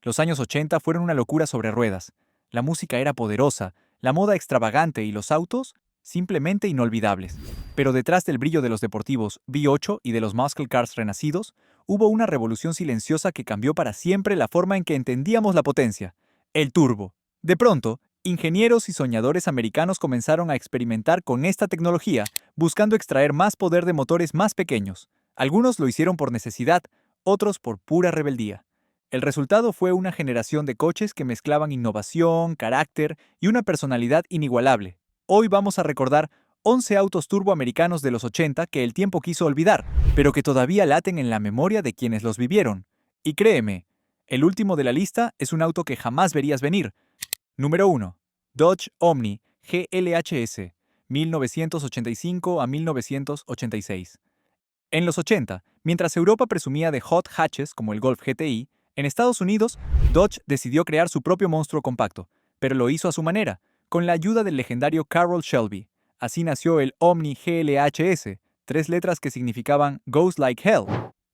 Los años 80 fueron una locura sobre ruedas. La música era poderosa, la moda extravagante y los autos simplemente inolvidables. Pero detrás del brillo de los deportivos V8 y de los muscle cars renacidos, hubo una revolución silenciosa que cambió para siempre la forma en que entendíamos la potencia: el turbo. De pronto, ingenieros y soñadores americanos comenzaron a experimentar con esta tecnología, buscando extraer más poder de motores más pequeños. Algunos lo hicieron por necesidad, otros por pura rebeldía. El resultado fue una generación de coches que mezclaban innovación, carácter y una personalidad inigualable. Hoy vamos a recordar 11 autos turbo americanos de los 80 que el tiempo quiso olvidar, pero que todavía laten en la memoria de quienes los vivieron. Y créeme, el último de la lista es un auto que jamás verías venir. Número 1. Dodge Omni GLHS, 1985 a 1986. En los 80, mientras Europa presumía de hot hatches como el Golf GTI, en Estados Unidos, Dodge decidió crear su propio monstruo compacto, pero lo hizo a su manera, con la ayuda del legendario Carroll Shelby. Así nació el Omni GLHS, 3 letras que significaban Goes Like Hell.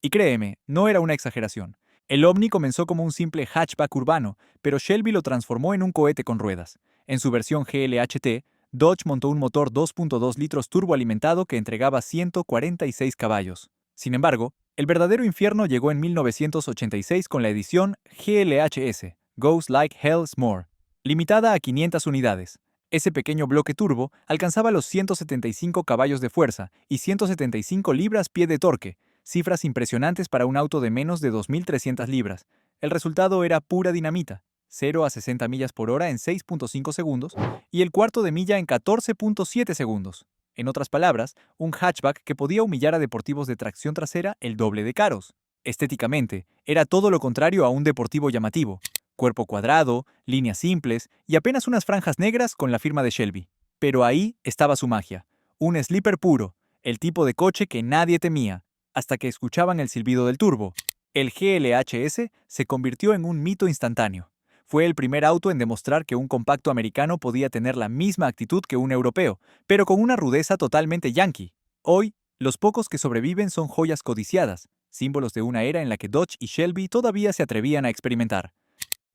Y créeme, no era una exageración. El Omni comenzó como un simple hatchback urbano, pero Shelby lo transformó en un cohete con ruedas. En su versión GLHT, Dodge montó un motor 2.2 litros turboalimentado que entregaba 146 caballos. Sin embargo, el verdadero infierno llegó en 1986 con la edición GLHS, Goes Like Hell's More, limitada a 500 unidades. Ese pequeño bloque turbo alcanzaba los 175 caballos de fuerza y 175 libras-pie de torque, cifras impresionantes para un auto de menos de 2.300 libras. El resultado era pura dinamita: 0 a 60 millas por hora en 6.5 segundos y el cuarto de milla en 14.7 segundos. En otras palabras, un hatchback que podía humillar a deportivos de tracción trasera el doble de caros. Estéticamente, era todo lo contrario a un deportivo llamativo: cuerpo cuadrado, líneas simples y apenas unas franjas negras con la firma de Shelby. Pero ahí estaba su magia: un sleeper puro, el tipo de coche que nadie temía, hasta que escuchaban el silbido del turbo. El GLHS se convirtió en un mito instantáneo. Fue el primer auto en demostrar que un compacto americano podía tener la misma actitud que un europeo, pero con una rudeza totalmente yankee. Hoy, los pocos que sobreviven son joyas codiciadas, símbolos de una era en la que Dodge y Shelby todavía se atrevían a experimentar.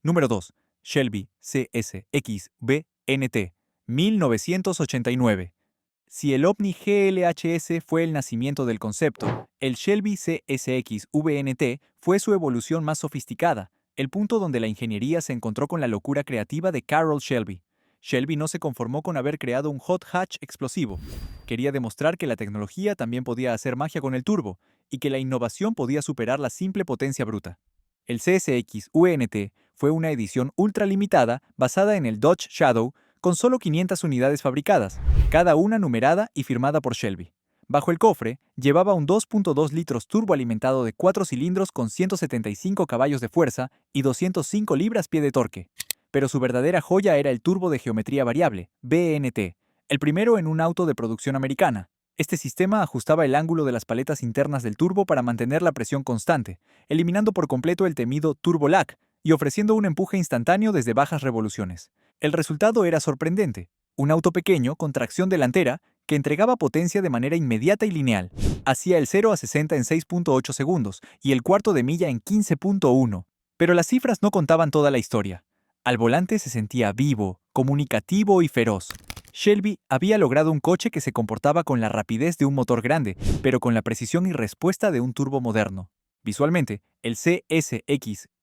Número 2. Shelby CSX-VNT, 1989. Si el Omni GLHS fue el nacimiento del concepto, el Shelby CSX-VNT fue su evolución más sofisticada, el punto donde la ingeniería se encontró con la locura creativa de Carroll Shelby. Shelby no se conformó con haber creado un hot hatch explosivo. Quería demostrar que la tecnología también podía hacer magia con el turbo, y que la innovación podía superar la simple potencia bruta. El CSX-VNT fue una edición ultra limitada basada en el Dodge Shadow, con solo 500 unidades fabricadas, cada una numerada y firmada por Shelby. Bajo el cofre, llevaba un 2.2 litros turboalimentado de 4 cilindros con 175 caballos de fuerza y 205 libras-pie de torque. Pero su verdadera joya era el turbo de geometría variable, VNT, el primero en un auto de producción americana. Este sistema ajustaba el ángulo de las paletas internas del turbo para mantener la presión constante, eliminando por completo el temido turbo lag y ofreciendo un empuje instantáneo desde bajas revoluciones. El resultado era sorprendente: un auto pequeño con tracción delantera que entregaba potencia de manera inmediata y lineal. Hacía el 0 a 60 en 6.8 segundos y el cuarto de milla en 15.1. Pero las cifras no contaban toda la historia. Al volante se sentía vivo, comunicativo y feroz. Shelby había logrado un coche que se comportaba con la rapidez de un motor grande, pero con la precisión y respuesta de un turbo moderno. Visualmente, el CSX-VNT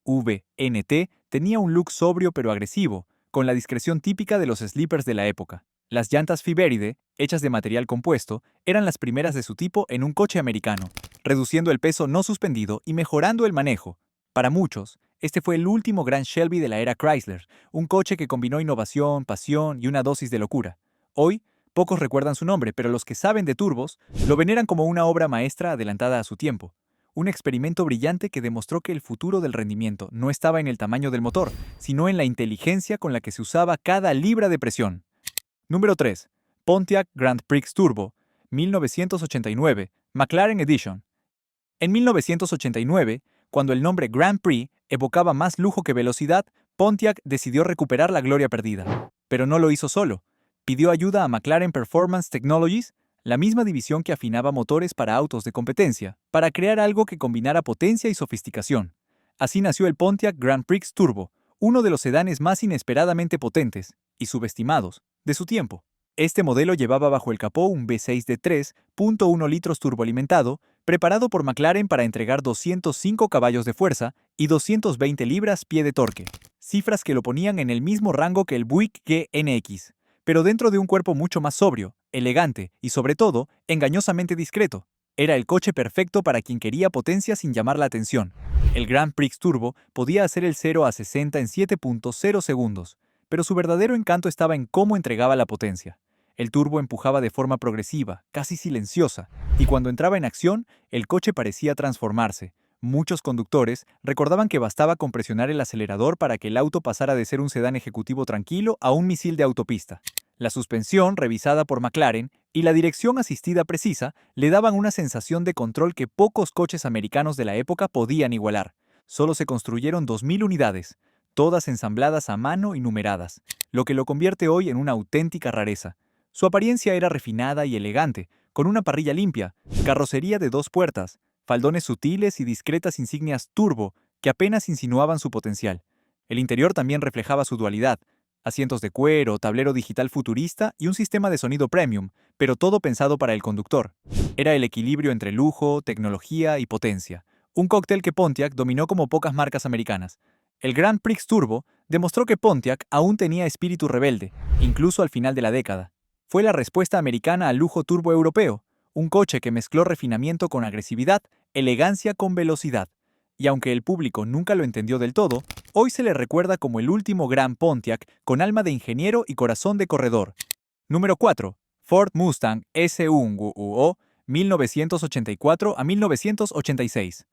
tenía un look sobrio pero agresivo, con la discreción típica de los sleepers de la época. Las llantas Fiberide, hechas de material compuesto, eran las primeras de su tipo en un coche americano, reduciendo el peso no suspendido y mejorando el manejo. Para muchos, este fue el último gran Shelby de la era Chrysler, un coche que combinó innovación, pasión y una dosis de locura. Hoy, pocos recuerdan su nombre, pero los que saben de turbos lo veneran como una obra maestra adelantada a su tiempo. Un experimento brillante que demostró que el futuro del rendimiento no estaba en el tamaño del motor, sino en la inteligencia con la que se usaba cada libra de presión. Número 3. Pontiac Grand Prix Turbo, 1989, McLaren Edition. En 1989, cuando el nombre Grand Prix evocaba más lujo que velocidad, Pontiac decidió recuperar la gloria perdida. Pero no lo hizo solo. Pidió ayuda a McLaren Performance Technologies, la misma división que afinaba motores para autos de competencia, para crear algo que combinara potencia y sofisticación. Así nació el Pontiac Grand Prix Turbo, uno de los sedanes más inesperadamente potentes y subestimados de su tiempo. Este modelo llevaba bajo el capó un V6 de 3.1 litros turboalimentado, preparado por McLaren para entregar 205 caballos de fuerza y 220 libras-pie de torque, cifras que lo ponían en el mismo rango que el Buick GNX, pero dentro de un cuerpo mucho más sobrio, elegante y, sobre todo, engañosamente discreto. Era el coche perfecto para quien quería potencia sin llamar la atención. El Grand Prix Turbo podía hacer el 0 a 60 en 7.0 segundos, pero su verdadero encanto estaba en cómo entregaba la potencia. El turbo empujaba de forma progresiva, casi silenciosa, y cuando entraba en acción, el coche parecía transformarse. Muchos conductores recordaban que bastaba con presionar el acelerador para que el auto pasara de ser un sedán ejecutivo tranquilo a un misil de autopista. La suspensión, revisada por McLaren, y la dirección asistida precisa le daban una sensación de control que pocos coches americanos de la época podían igualar. Solo se construyeron 2.000 unidades, todas ensambladas a mano y numeradas, lo que lo convierte hoy en una auténtica rareza. Su apariencia era refinada y elegante, con una parrilla limpia, carrocería de 2 puertas, faldones sutiles y discretas insignias turbo que apenas insinuaban su potencial. El interior también reflejaba su dualidad: asientos de cuero, tablero digital futurista y un sistema de sonido premium, pero todo pensado para el conductor. Era el equilibrio entre lujo, tecnología y potencia, un cóctel que Pontiac dominó como pocas marcas americanas. El Grand Prix Turbo demostró que Pontiac aún tenía espíritu rebelde, incluso al final de la década. Fue la respuesta americana al lujo turbo europeo, un coche que mezcló refinamiento con agresividad, elegancia con velocidad. Y aunque el público nunca lo entendió del todo, hoy se le recuerda como el último gran Pontiac con alma de ingeniero y corazón de corredor. Número 4. Ford Mustang SUVO 1984 a 1986.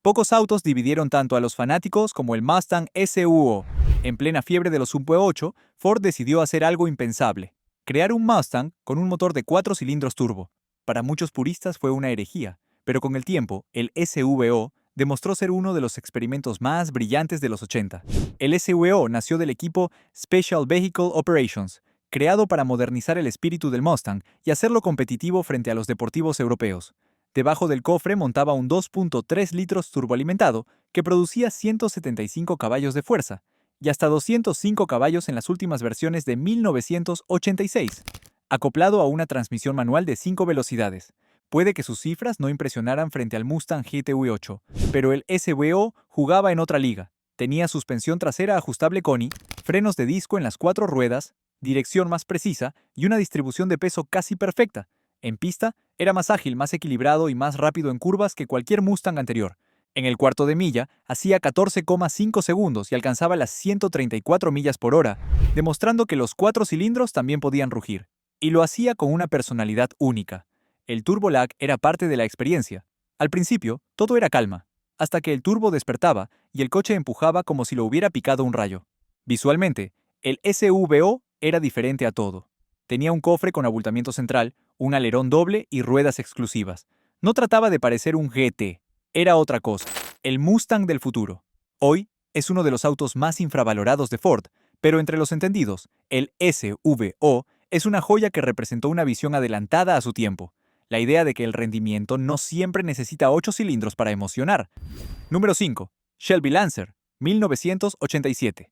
Pocos autos dividieron tanto a los fanáticos como el Mustang SUV. En plena fiebre de los V8, Ford decidió hacer algo impensable: crear un Mustang con un motor de 4 cilindros turbo. Para muchos puristas fue una herejía, pero con el tiempo, el SUVO demostró ser uno de los experimentos más brillantes de los 80. El SUVO nació del equipo Special Vehicle Operations, creado para modernizar el espíritu del Mustang y hacerlo competitivo frente a los deportivos europeos. Debajo del cofre montaba un 2.3 litros turboalimentado que producía 175 caballos de fuerza, y hasta 205 caballos en las últimas versiones de 1986, acoplado a una transmisión manual de 5 velocidades. Puede que sus cifras no impresionaran frente al Mustang GT V8, pero el SUV jugaba en otra liga. Tenía suspensión trasera ajustable KONI, frenos de disco en las 4 ruedas, dirección más precisa y una distribución de peso casi perfecta. En pista, era más ágil, más equilibrado y más rápido en curvas que cualquier Mustang anterior. En el cuarto de milla, hacía 14,5 segundos y alcanzaba las 134 millas por hora, demostrando que los 4 cilindros también podían rugir. Y lo hacía con una personalidad única. El turbo lag era parte de la experiencia. Al principio, todo era calma, hasta que el turbo despertaba y el coche empujaba como si lo hubiera picado un rayo. Visualmente, el SUVO era diferente a todo. Tenía un cofre con abultamiento central, un alerón doble y ruedas exclusivas. No trataba de parecer un GT. Era otra cosa: el Mustang del futuro. Hoy es uno de los autos más infravalorados de Ford, pero entre los entendidos, el SUVO es una joya que representó una visión adelantada a su tiempo. La idea de que el rendimiento no siempre necesita 8 cilindros para emocionar. Número 5. Shelby Lancer, 1987.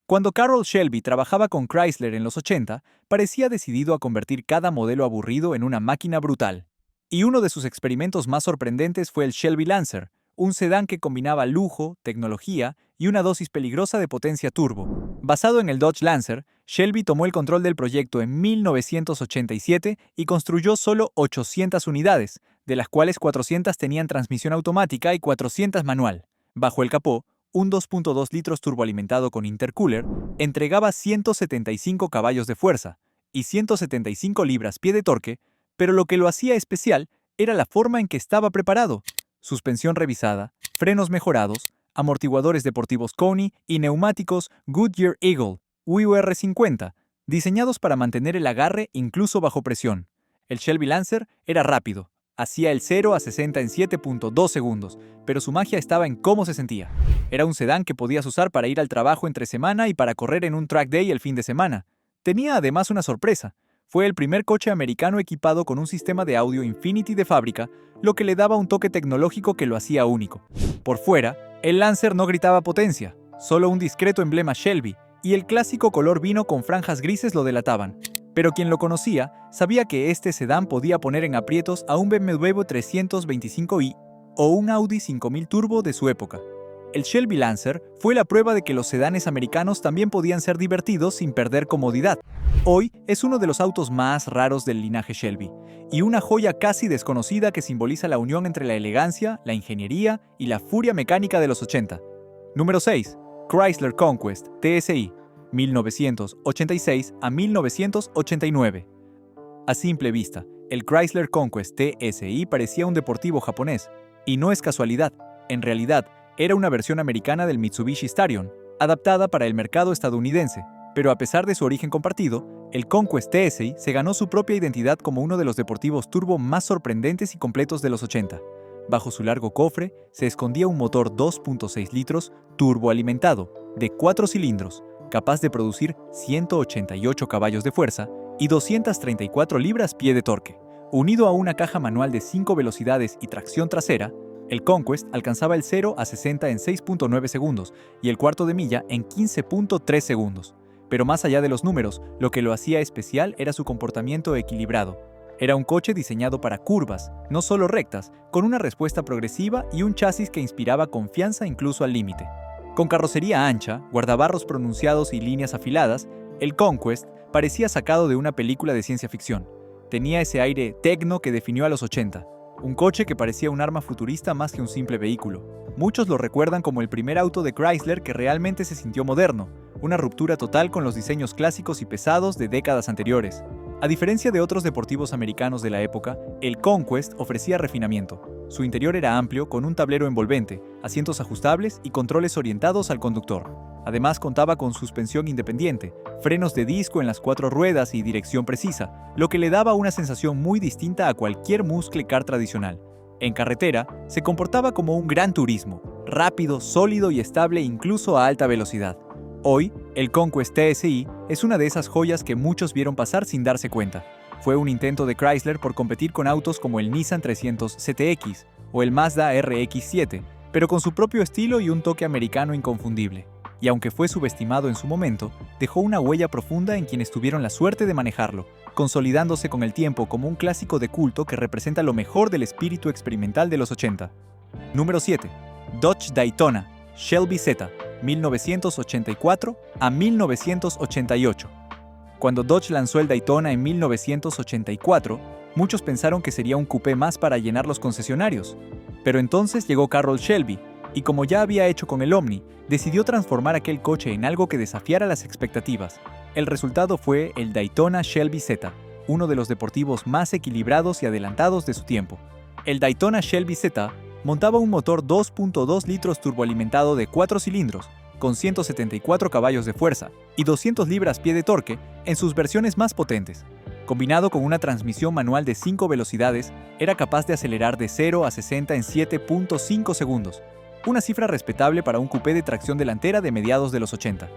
Cuando Carroll Shelby trabajaba con Chrysler en los 80, parecía decidido a convertir cada modelo aburrido en una máquina brutal. Y uno de sus experimentos más sorprendentes fue el Shelby Lancer, un sedán que combinaba lujo, tecnología y una dosis peligrosa de potencia turbo. Basado en el Dodge Lancer, Shelby tomó el control del proyecto en 1987 y construyó solo 800 unidades, de las cuales 400 tenían transmisión automática y 400 manual. Bajo el capó, un 2.2 litros turboalimentado con intercooler entregaba 175 caballos de fuerza y 175 libras-pie de torque, pero lo que lo hacía especial era la forma en que estaba preparado: suspensión revisada, frenos mejorados, amortiguadores deportivos KONI y neumáticos Goodyear Eagle UR50, diseñados para mantener el agarre incluso bajo presión. El Shelby Lancer era rápido, hacía el 0 a 60 en 7.2 segundos, pero su magia estaba en cómo se sentía. Era un sedán que podías usar para ir al trabajo entre semana y para correr en un track day el fin de semana. Tenía además una sorpresa: fue el primer coche americano equipado con un sistema de audio Infinity de fábrica, lo que le daba un toque tecnológico que lo hacía único. Por fuera, El Lancer no gritaba potencia, solo un discreto emblema Shelby, y el clásico color vino con franjas grises lo delataban. Pero quien lo conocía sabía que este sedán podía poner en aprietos a un BMW 325i o un Audi 5000 Turbo de su época. El Shelby Lancer fue la prueba de que los sedanes americanos también podían ser divertidos sin perder comodidad. Hoy es uno de los autos más raros del linaje Shelby, y una joya casi desconocida que simboliza la unión entre la elegancia, la ingeniería y la furia mecánica de los 80. Número 6. Chrysler Conquest TSI, 1986 a 1989. A simple vista, el Chrysler Conquest TSI parecía un deportivo japonés, y no es casualidad. En realidad, era una versión americana del Mitsubishi Starion, adaptada para el mercado estadounidense, pero a pesar de su origen compartido, el Conquest TSI se ganó su propia identidad como uno de los deportivos turbo más sorprendentes y completos de los 80. Bajo su largo cofre se escondía un motor 2.6 litros turboalimentado, de 4 cilindros, capaz de producir 188 caballos de fuerza y 234 libras-pie de torque. Unido a una caja manual de 5 velocidades y tracción trasera, el Conquest alcanzaba el 0 a 60 en 6.9 segundos y el cuarto de milla en 15.3 segundos. Pero más allá de los números, lo que lo hacía especial era su comportamiento equilibrado. Era un coche diseñado para curvas, no solo rectas, con una respuesta progresiva y un chasis que inspiraba confianza incluso al límite. Con carrocería ancha, guardabarros pronunciados y líneas afiladas, el Conquest parecía sacado de una película de ciencia ficción. Tenía ese aire tecno que definió a los 80. Un coche que parecía un arma futurista más que un simple vehículo. Muchos lo recuerdan como el primer auto de Chrysler que realmente se sintió moderno, una ruptura total con los diseños clásicos y pesados de décadas anteriores. A diferencia de otros deportivos americanos de la época, el Conquest ofrecía refinamiento. Su interior era amplio, con un tablero envolvente, asientos ajustables y controles orientados al conductor. Además contaba con suspensión independiente, frenos de disco en las 4 ruedas y dirección precisa, lo que le daba una sensación muy distinta a cualquier muscle car tradicional. En carretera, se comportaba como un gran turismo, rápido, sólido y estable incluso a alta velocidad. Hoy, el Conquest TSI es una de esas joyas que muchos vieron pasar sin darse cuenta. Fue un intento de Chrysler por competir con autos como el Nissan 300 CTX o el Mazda RX-7, pero con su propio estilo y un toque americano inconfundible. Y aunque fue subestimado en su momento, dejó una huella profunda en quienes tuvieron la suerte de manejarlo, consolidándose con el tiempo como un clásico de culto que representa lo mejor del espíritu experimental de los 80. Número 7. Dodge Daytona Shelby Z, 1984 a 1988. Cuando Dodge lanzó el Daytona en 1984, muchos pensaron que sería un coupé más para llenar los concesionarios. Pero entonces llegó Carroll Shelby, y como ya había hecho con el Omni, decidió transformar aquel coche en algo que desafiara las expectativas. El resultado fue el Daytona Shelby Z, uno de los deportivos más equilibrados y adelantados de su tiempo. El Daytona Shelby Z montaba un motor 2.2 litros turboalimentado de 4 cilindros, con 174 caballos de fuerza y 200 libras-pie de torque en sus versiones más potentes. Combinado con una transmisión manual de 5 velocidades, era capaz de acelerar de 0 a 60 en 7.5 segundos, una cifra respetable para un coupé de tracción delantera de mediados de los 80.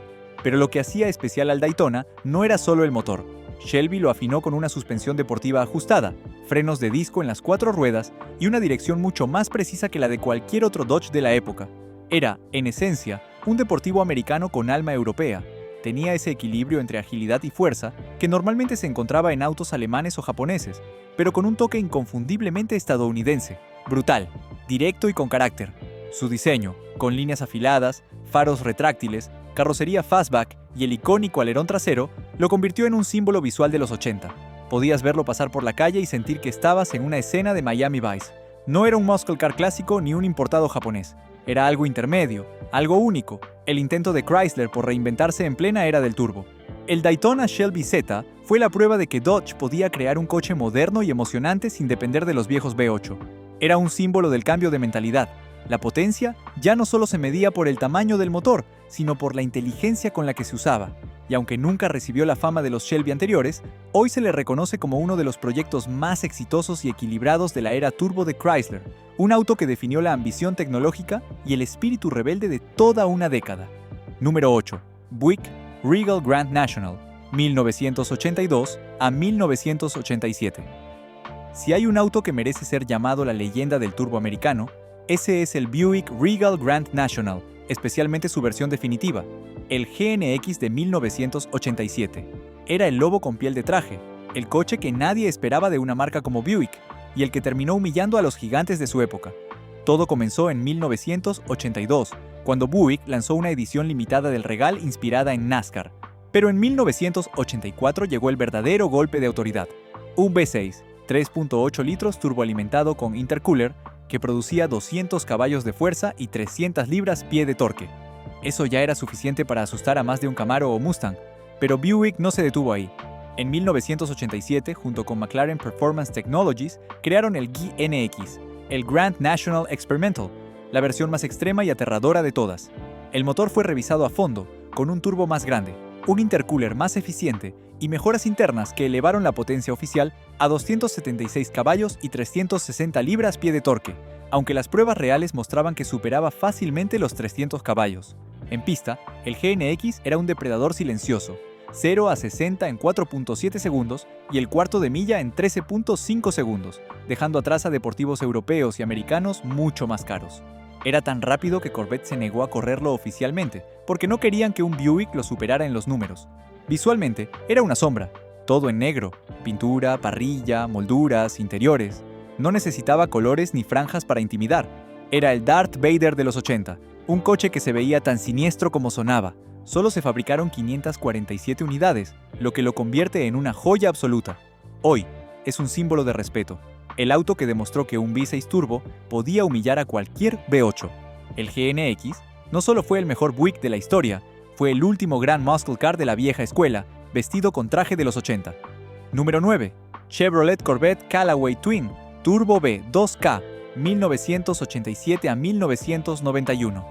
Pero lo que hacía especial al Daytona no era solo el motor. Shelby lo afinó con una suspensión deportiva ajustada, frenos de disco en las 4 ruedas y una dirección mucho más precisa que la de cualquier otro Dodge de la época. Era, en esencia, un deportivo americano con alma europea. Tenía ese equilibrio entre agilidad y fuerza que normalmente se encontraba en autos alemanes o japoneses, pero con un toque inconfundiblemente estadounidense, brutal, directo y con carácter. Su diseño, con líneas afiladas, faros retráctiles, carrocería fastback y el icónico alerón trasero, lo convirtió en un símbolo visual de los 80. Podías verlo pasar por la calle y sentir que estabas en una escena de Miami Vice. No era un muscle car clásico ni un importado japonés. Era algo intermedio, algo único, el intento de Chrysler por reinventarse en plena era del turbo. El Daytona Shelby Z fue la prueba de que Dodge podía crear un coche moderno y emocionante sin depender de los viejos V8. Era un símbolo del cambio de mentalidad. La potencia ya no solo se medía por el tamaño del motor, sino por la inteligencia con la que se usaba. Y aunque nunca recibió la fama de los Shelby anteriores, hoy se le reconoce como uno de los proyectos más exitosos y equilibrados de la era turbo de Chrysler, un auto que definió la ambición tecnológica y el espíritu rebelde de toda una década. Número 8. Buick Regal Grand National, 1982 a 1987. Si hay un auto que merece ser llamado la leyenda del turbo americano, Ese es el Buick Regal Grand National, especialmente su versión definitiva, el GNX de 1987. Era el lobo con piel de traje, el coche que nadie esperaba de una marca como Buick, y el que terminó humillando a los gigantes de su época. Todo comenzó en 1982, cuando Buick lanzó una edición limitada del Regal inspirada en NASCAR. Pero en 1984 llegó el verdadero golpe de autoridad. Un V6, 3.8 litros turboalimentado con intercooler, que producía 200 caballos de fuerza y 300 libras-pie de torque. Eso ya era suficiente para asustar a más de un Camaro o Mustang, pero Buick no se detuvo ahí. En 1987, junto con McLaren Performance Technologies, crearon el GNX, el Grand National Experimental, la versión más extrema y aterradora de todas. El motor fue revisado a fondo, con un turbo más grande, un intercooler más eficiente y mejoras internas que elevaron la potencia oficial a 276 caballos y 360 libras-pie de torque, aunque las pruebas reales mostraban que superaba fácilmente los 300 caballos. En pista, el GNX era un depredador silencioso, 0 a 60 en 4.7 segundos y el cuarto de milla en 13.5 segundos, dejando atrás a deportivos europeos y americanos mucho más caros. Era tan rápido que Corvette se negó a correrlo oficialmente, porque no querían que un Buick lo superara en los números. Visualmente, era una sombra, todo en negro, pintura, parrilla, molduras, interiores. No necesitaba colores ni franjas para intimidar. Era el Darth Vader de los 80, un coche que se veía tan siniestro como sonaba. Solo se fabricaron 547 unidades, lo que lo convierte en una joya absoluta. Hoy, es un símbolo de respeto. El auto que demostró que un V6 turbo podía humillar a cualquier V8. El GNX no solo fue el mejor Buick de la historia, fue el último gran muscle car de la vieja escuela, vestido con traje de los 80. Número 9. Chevrolet Corvette Callaway Twin Turbo V 2K, 1987 a 1991.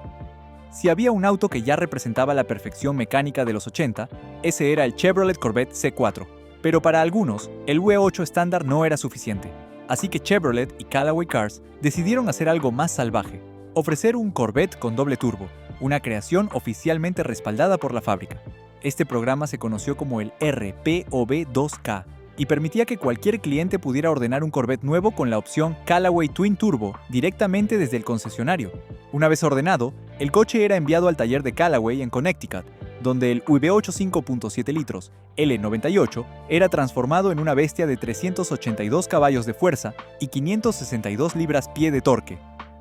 Si había un auto que ya representaba la perfección mecánica de los 80, ese era el Chevrolet Corvette C4. Pero para algunos, el V8 estándar no era suficiente. Así que Chevrolet y Callaway Cars decidieron hacer algo más salvaje, ofrecer un Corvette con doble turbo, una creación oficialmente respaldada por la fábrica. Este programa se conoció como el RPOV2K y permitía que cualquier cliente pudiera ordenar un Corvette nuevo con la opción Callaway Twin Turbo directamente desde el concesionario. Una vez ordenado, el coche era enviado al taller de Callaway en Connecticut, donde el V8 5.7 litros L98 era transformado en una bestia de 382 caballos de fuerza y 562 libras-pie de torque.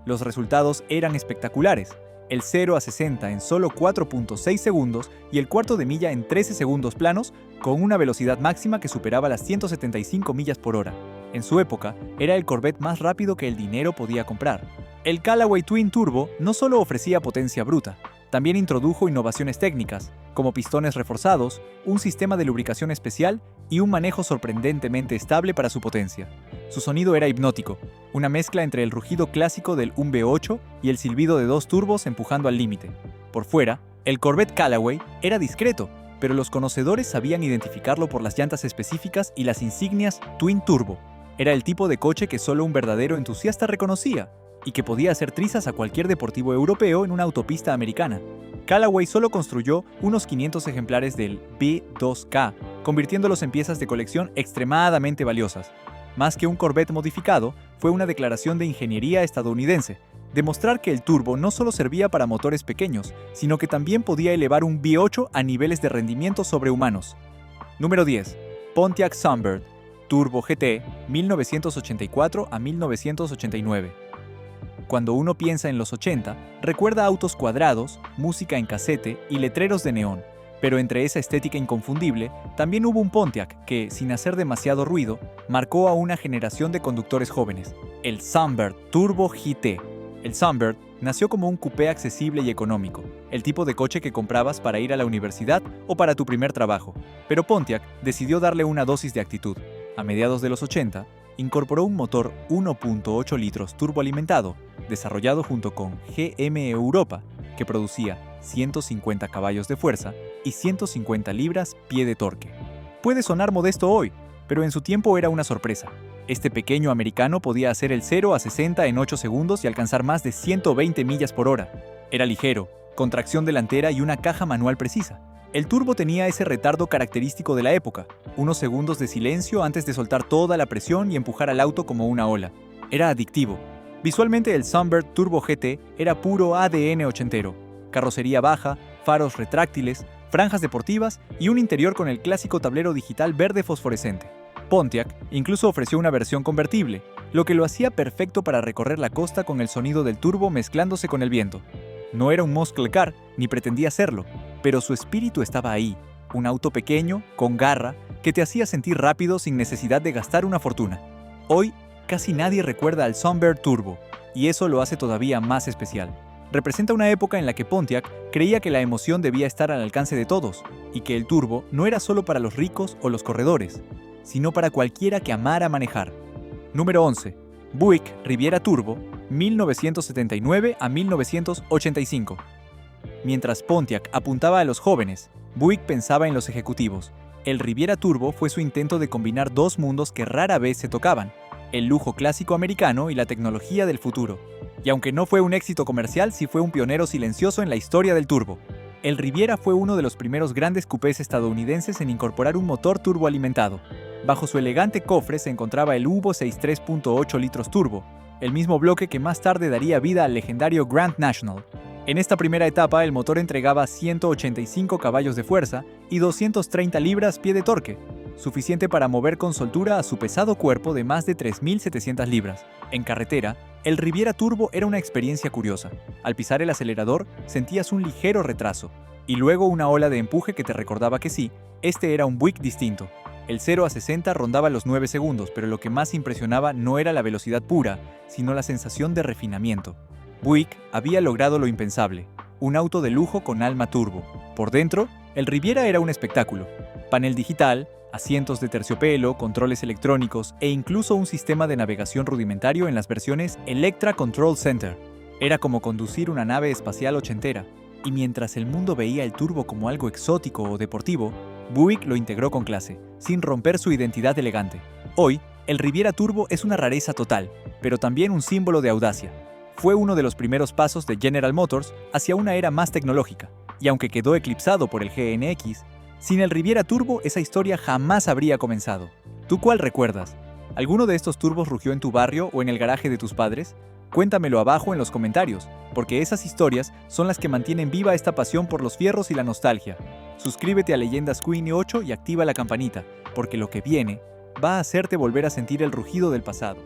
Los resultados eran espectaculares. El 0 a 60 en solo 4.6 segundos y el cuarto de milla en 13 segundos planos, con una velocidad máxima que superaba las 175 millas por hora. En su época, era el Corvette más rápido que el dinero podía comprar. El Callaway Twin Turbo no solo ofrecía potencia bruta, también introdujo innovaciones técnicas, como pistones reforzados, un sistema de lubricación especial y un manejo sorprendentemente estable para su potencia. Su sonido era hipnótico, una mezcla entre el rugido clásico del 1V8 y el silbido de dos turbos empujando al límite. Por fuera, el Corvette Callaway era discreto, pero los conocedores sabían identificarlo por las llantas específicas y las insignias Twin Turbo. Era el tipo de coche que solo un verdadero entusiasta reconocía, y que podía hacer trizas a cualquier deportivo europeo en una autopista americana. Callaway solo construyó unos 500 ejemplares del B2K, convirtiéndolos en piezas de colección extremadamente valiosas. Más que un Corvette modificado, fue una declaración de ingeniería estadounidense, demostrar que el turbo no solo servía para motores pequeños, sino que también podía elevar un V8 a niveles de rendimiento sobrehumanos. Número 10. Pontiac Sunbird Turbo GT 1984 a 1989. Cuando uno piensa en los 80, recuerda autos cuadrados, música en casete y letreros de neón. Pero entre esa estética inconfundible, también hubo un Pontiac que, sin hacer demasiado ruido, marcó a una generación de conductores jóvenes, el Sunbird Turbo GT. El Sunbird nació como un coupé accesible y económico, el tipo de coche que comprabas para ir a la universidad o para tu primer trabajo. Pero Pontiac decidió darle una dosis de actitud. A mediados de los 80, incorporó un motor 1.8 litros turboalimentado, desarrollado junto con GM Europa, que producía 150 caballos de fuerza y 150 libras-pie de torque. Puede sonar modesto hoy, pero en su tiempo era una sorpresa. Este pequeño americano podía hacer el 0 a 60 en 8 segundos y alcanzar más de 120 millas por hora. Era ligero, con tracción delantera y una caja manual precisa. El turbo tenía ese retardo característico de la época, unos segundos de silencio antes de soltar toda la presión y empujar al auto como una ola. Era adictivo. Visualmente el Sunbird Turbo GT era puro ADN ochentero. Carrocería baja, faros retráctiles, franjas deportivas y un interior con el clásico tablero digital verde fosforescente. Pontiac incluso ofreció una versión convertible, lo que lo hacía perfecto para recorrer la costa con el sonido del turbo mezclándose con el viento. No era un muscle car, ni pretendía serlo, pero su espíritu estaba ahí, un auto pequeño, con garra, que te hacía sentir rápido sin necesidad de gastar una fortuna. Hoy, casi nadie recuerda al Sunbird Turbo, y eso lo hace todavía más especial. Representa una época en la que Pontiac creía que la emoción debía estar al alcance de todos, y que el turbo no era solo para los ricos o los corredores, sino para cualquiera que amara manejar. Número 11. Buick Riviera Turbo, 1979 a 1985. Mientras Pontiac apuntaba a los jóvenes, Buick pensaba en los ejecutivos. El Riviera Turbo fue su intento de combinar dos mundos que rara vez se tocaban, el lujo clásico americano y la tecnología del futuro. Y aunque no fue un éxito comercial, sí fue un pionero silencioso en la historia del turbo. El Riviera fue uno de los primeros grandes coupés estadounidenses en incorporar un motor turboalimentado. Bajo su elegante cofre se encontraba el Hubo 63.8 litros turbo, el mismo bloque que más tarde daría vida al legendario Grand National. En esta primera etapa el motor entregaba 185 caballos de fuerza y 230 libras-pie de torque, suficiente para mover con soltura a su pesado cuerpo de más de 3.700 libras. En carretera, el Riviera Turbo era una experiencia curiosa. Al pisar el acelerador, sentías un ligero retraso, y luego una ola de empuje que te recordaba que sí, este era un Buick distinto. El 0 a 60 rondaba los 9 segundos, pero lo que más impresionaba no era la velocidad pura, sino la sensación de refinamiento. Buick había logrado lo impensable, un auto de lujo con alma turbo. Por dentro, el Riviera era un espectáculo. Panel digital, asientos de terciopelo, controles electrónicos e incluso un sistema de navegación rudimentario en las versiones Electra Control Center. Era como conducir una nave espacial ochentera, y mientras el mundo veía el turbo como algo exótico o deportivo, Buick lo integró con clase, sin romper su identidad elegante. Hoy, el Riviera Turbo es una rareza total, pero también un símbolo de audacia. Fue uno de los primeros pasos de General Motors hacia una era más tecnológica, y aunque quedó eclipsado por el GNX, sin el Riviera Turbo esa historia jamás habría comenzado. ¿Tú cuál recuerdas? ¿Alguno de estos turbos rugió en tu barrio o en el garaje de tus padres? Cuéntamelo abajo en los comentarios, porque esas historias son las que mantienen viva esta pasión por los fierros y la nostalgia. Suscríbete a Leyendas Queenie 8 y activa la campanita, porque lo que viene va a hacerte volver a sentir el rugido del pasado.